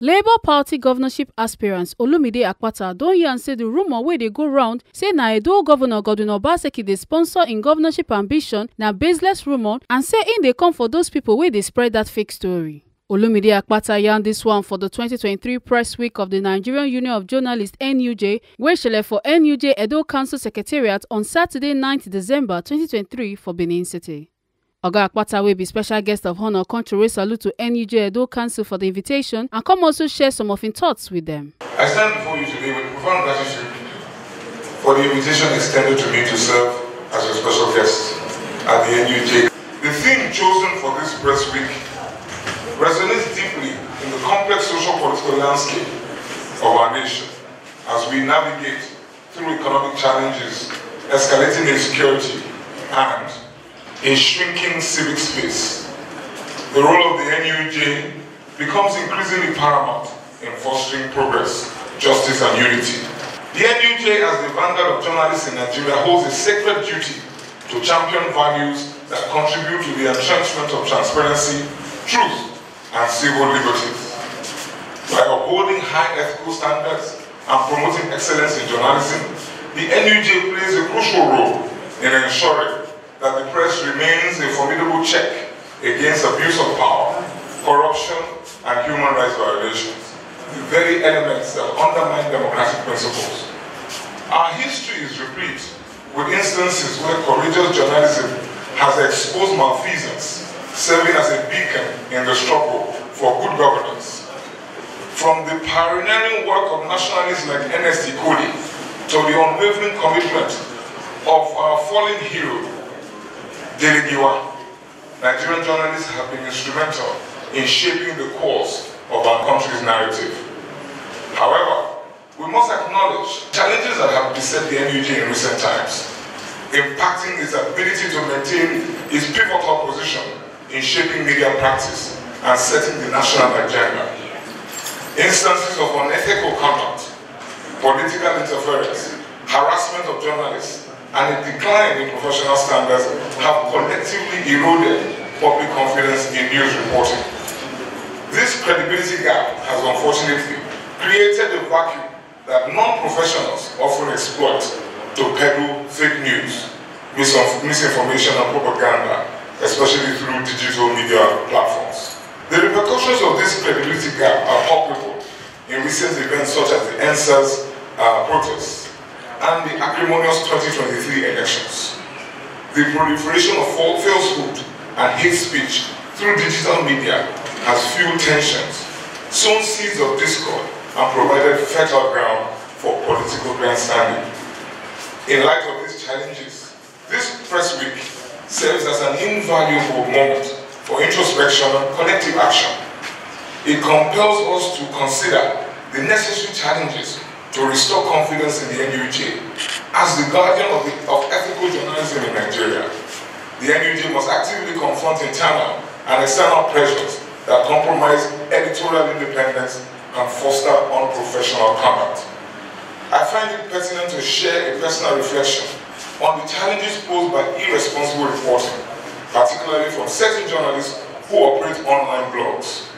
Labour Party governorship aspirant Olu Akpata don yarn say the rumour wey dey go round say na Edo Governor Obaseki dey sponsor im governorship ambition na baseless rumour and say im dey come for those people wey dey spread that fake story. Olu Akpata yarn this one for the 2023 press week of the Nigerian Union of Journalists (NUJ) wey shele for NUJ Edo Council Secretariat on Saturday 9th December 2023 for Benin City. Oga Akpata will be special guest of honor come to raise salute to NUJ Edo Council for the invitation and come also share some of his thoughts with them. I stand before you today with profound gratitude for the invitation extended to me to serve as a special guest at the NUJ. The theme chosen for this press week resonates deeply in the complex social-political landscape of our nation as we navigate through economic challenges, escalating insecurity, and a shrinking civic space. The role of the NUJ becomes increasingly paramount in fostering progress, justice, and unity. The NUJ, as the vanguard of journalists in Nigeria, holds a sacred duty to champion values that contribute to the entrenchment of transparency, truth, and civil liberties. By upholding high ethical standards and promoting excellence in journalism, the NUJ plays a crucial role in ensuring that the press remains a formidable check against abuse of power, corruption, and human rights violations, the very elements that undermine democratic principles. Our history is replete with instances where courageous journalism has exposed malfeasance, serving as a beacon in the struggle for good governance. From the pioneering work of nationalists like Ernest Ikoli to the unwavering commitment of our fallen hero, Nigerian journalists have been instrumental in shaping the course of our country's narrative. However, we must acknowledge challenges that have beset the NUJ in recent times, impacting its ability to maintain its pivotal position in shaping media practice and setting the national agenda. Instances of unethical conduct, political interference, harassment of journalists, and a decline in professional standards have collectively eroded public confidence in news reporting. This credibility gap has unfortunately created a vacuum that non-professionals often exploit to peddle fake news, misinformation, and propaganda, especially through digital media platforms. The repercussions of this credibility gap are palpable in recent events such as the NSAS protests and the acrimonious 2023 elections. The proliferation of falsehood and hate speech through digital media has fueled tensions, sown seeds of discord, and provided fertile ground for political grandstanding. In light of these challenges, this press week serves as an invaluable moment for introspection and collective action. It compels us to consider the necessary challenges to restore confidence in the NUJ as the guardian of ethical journalism in Nigeria. The NUJ must actively confront internal and external pressures that compromise editorial independence and foster unprofessional conduct. I find it pertinent to share a personal reflection on the challenges posed by irresponsible reporting, particularly from certain journalists who operate online blogs.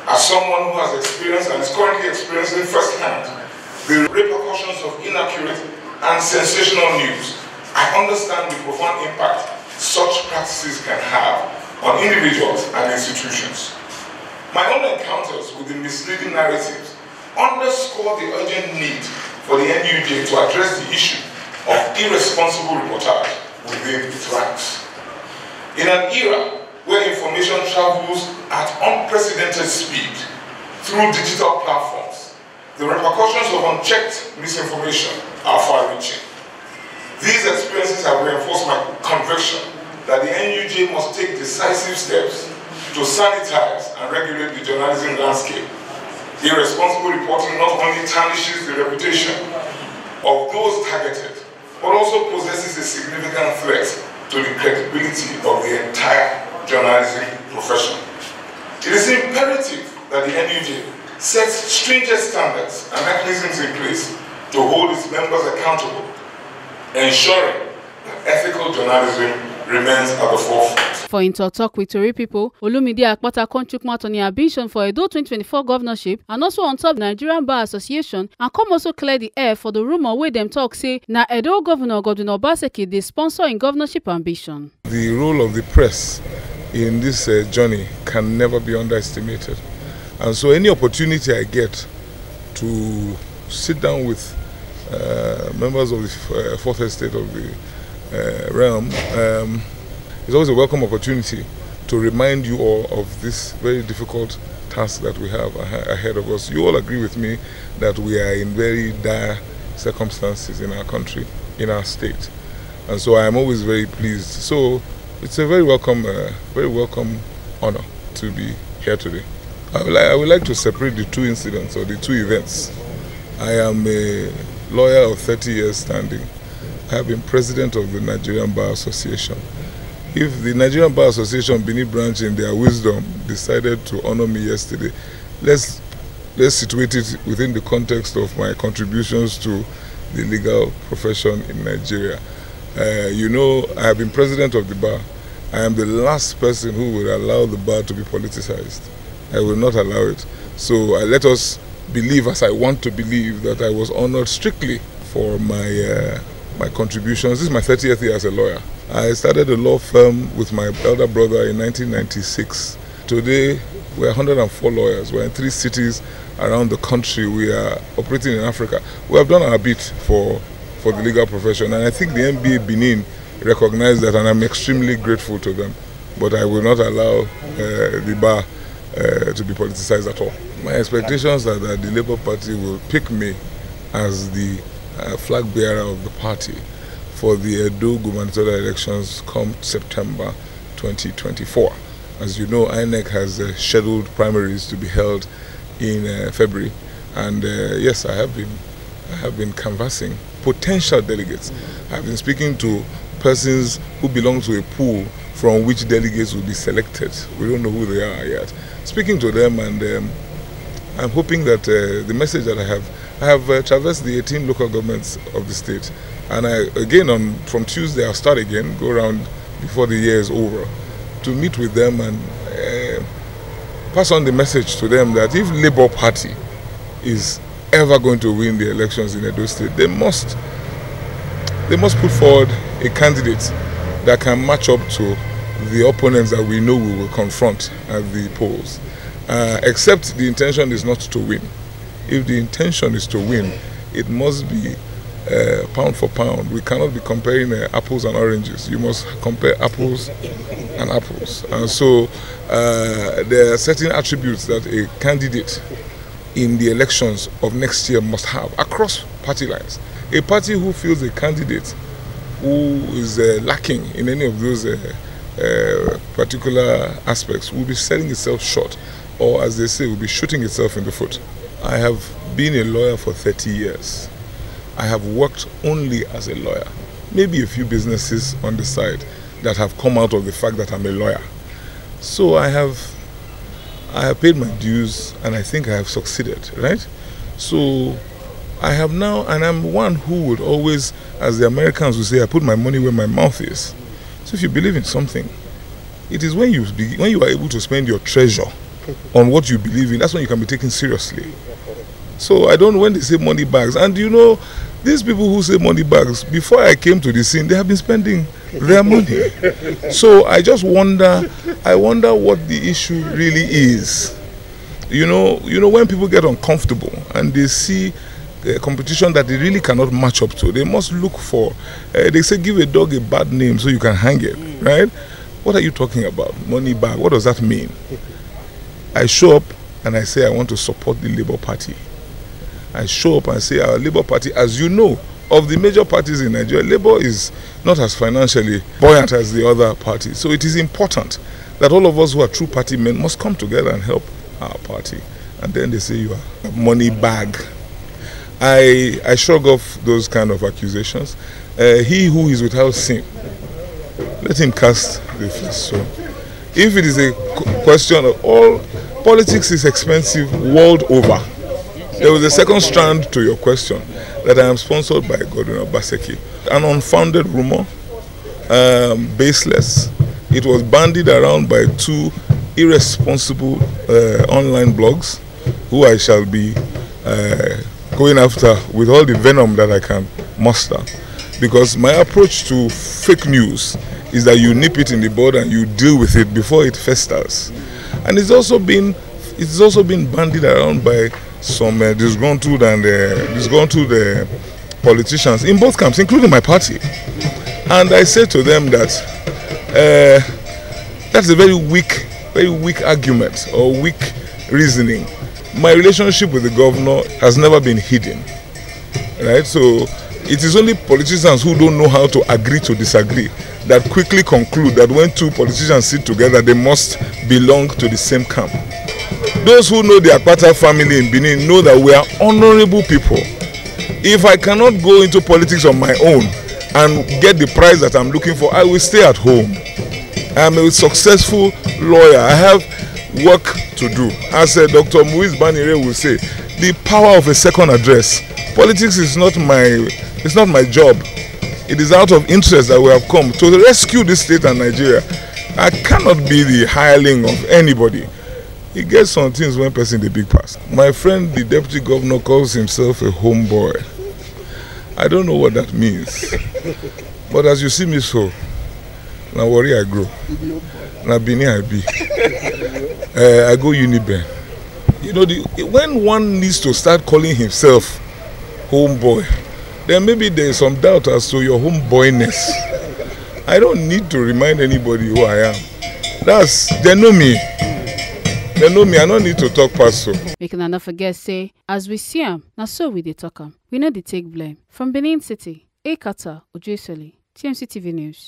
As someone who has experienced and is currently experiencing firsthand the repercussions of inaccurate and sensational news, I understand the profound impact such practices can have on individuals and institutions. My own encounters with the misleading narratives underscore the urgent need for the NUJ to address the issue of irresponsible reportage within its ranks. In an era where information travels at unprecedented speed through digital platforms, the repercussions of unchecked misinformation are far-reaching. These experiences have reinforced my conviction that the NUJ must take decisive steps to sanitize and regulate the journalism landscape. Irresponsible reporting not only tarnishes the reputation of those targeted, but also possesses a significant threat to the credibility of the entire journalism profession. It is imperative that the NUJ sets stringent standards and mechanisms in place to hold its members accountable, ensuring that ethical journalism remains at the forefront. For him talk with Tori people, Olu Akpata come chook mouth on him ambition for Edo 2024 governorship and also on top Nigerian Bar Association, and come also clear the air for the rumor where them talk say na Edo Governor Obaseki dey sponsor in governorship ambition. The role of the press in this journey can never be underestimated, and so any opportunity I get to sit down with members of the fourth estate of the realm, it's always a welcome opportunity to remind you all of this very difficult task that we have ahead of us. You all agree with me that we are in very dire circumstances in our country, in our state, and so I am always very pleased. So it's a very welcome honor to be here today. I would like to separate the two incidents or the two events. I am a lawyer of 30 years standing. I have been president of the Nigerian Bar Association. If the Nigerian Bar Association, Benin branch, in their wisdom, decided to honor me yesterday, let's situate it within the context of my contributions to the legal profession in Nigeria. You know, I have been president of the bar. I am the last person who will allow the bar to be politicized. I will not allow it. So let us believe, as I want to believe, that I was honored strictly for my contributions. This is my 30th year as a lawyer. I started a law firm with my elder brother in 1996. Today, we're 104 lawyers. We're in 3 cities around the country. We are operating in Africa. We have done our bit for the legal profession, and I think the NBA Benin recognized that, and I'm extremely grateful to them. But I will not allow the bar to be politicized at all. My expectations are that the Labour Party will pick me as the flag bearer of the party for the Edo gubernatorial elections come September 2024. As you know, INEC has scheduled primaries to be held in February, and yes, I have been canvassing potential delegates. I've been speaking to persons who belong to a pool from which delegates will be selected. We don't know who they are yet. Speaking to them, and I'm hoping that the message that I have traversed the 18 local governments of the state, and from Tuesday I'll start again, go around before the year is over, to meet with them and pass on the message to them that if Labour Party is ever going to win the elections in Edo State, they must put forward a candidate that can match up to the opponents that we know we will confront at the polls. Except the intention is not to win. If the intention is to win, it must be pound for pound. We cannot be comparing apples and oranges. You must compare apples and apples. And so there are certain attributes that a candidate in the elections of next year must have across party lines. A party who feels a candidate who is lacking in any of those particular aspects will be selling itself short, or as they say, will be shooting itself in the foot. I have been a lawyer for 30 years. I have worked only as a lawyer. Maybe a few businesses on the side that have come out of the fact that I'm a lawyer. So I have paid my dues, and I think I have succeeded, right? So I have now, and I'm one who would always, as the Americans would say, I put my money where my mouth is. So if you believe in something, it is when you are able to spend your treasure on what you believe in, that's when you can be taken seriously. So I don't know when they say money bags, and you know, these people who say money bags, before I came to the scene, they have been spending their money. So I just wonder, what the issue really is. You know, when people get uncomfortable and they see a competition that they really cannot match up to, they must look for, they say give a dog a bad name so you can hang it, right? What are you talking about? Money bag, what does that mean? I show up and I say I want to support the Labour Party. I show up and say our Labour Party, as you know, of the major parties in Nigeria, Labour is not as financially buoyant as the other parties. So it is important that all of us who are true party men must come together and help our party. And then they say you are a money bag. I shrug off those kind of accusations. He who is without sin, let him cast the first stone. If it is a question of all, politics is expensive world over. There was a second strand to your question, that I am sponsored by Obaseki. An unfounded rumor, baseless, It was bandied around by two irresponsible online blogs who I shall be going after with all the venom that I can muster. Because my approach to fake news is that you nip it in the bud and you deal with it before it festers. And it's also been bandied around by some disgruntled politicians in both camps, including my party. And I say to them that that's a very weak argument or weak reasoning. My relationship with the governor has never been hidden, right? So it is only politicians who don't know how to agree to disagree that quickly conclude that when two politicians sit together, they must belong to the same camp. Those who know the Akpata family in Benin know that we are honorable people. If I cannot go into politics on my own and get the prize that I'm looking for, I will stay at home. I'm a successful lawyer. I have work to do. As Dr. Muiz Banire will say, the power of a second address. Politics is not my job. It is out of interest that we have come to rescue this state and Nigeria. I cannot be the hireling of anybody. He gets some things when person the big pass. My friend, the deputy governor, calls himself a homeboy. I don't know what that means. But as you see me so, now worry I grow. Now Benin I be. I go Uniben. You know, when one needs to start calling himself homeboy, then maybe there is some doubt as to your homeboyness. I don't need to remind anybody who I am. They know me. They know me. I don't need to talk past so. We can not forget say, as we see him, now so we dey talk him. We know they take blame. From Benin City, Akata Ojesoli, TMC TV News.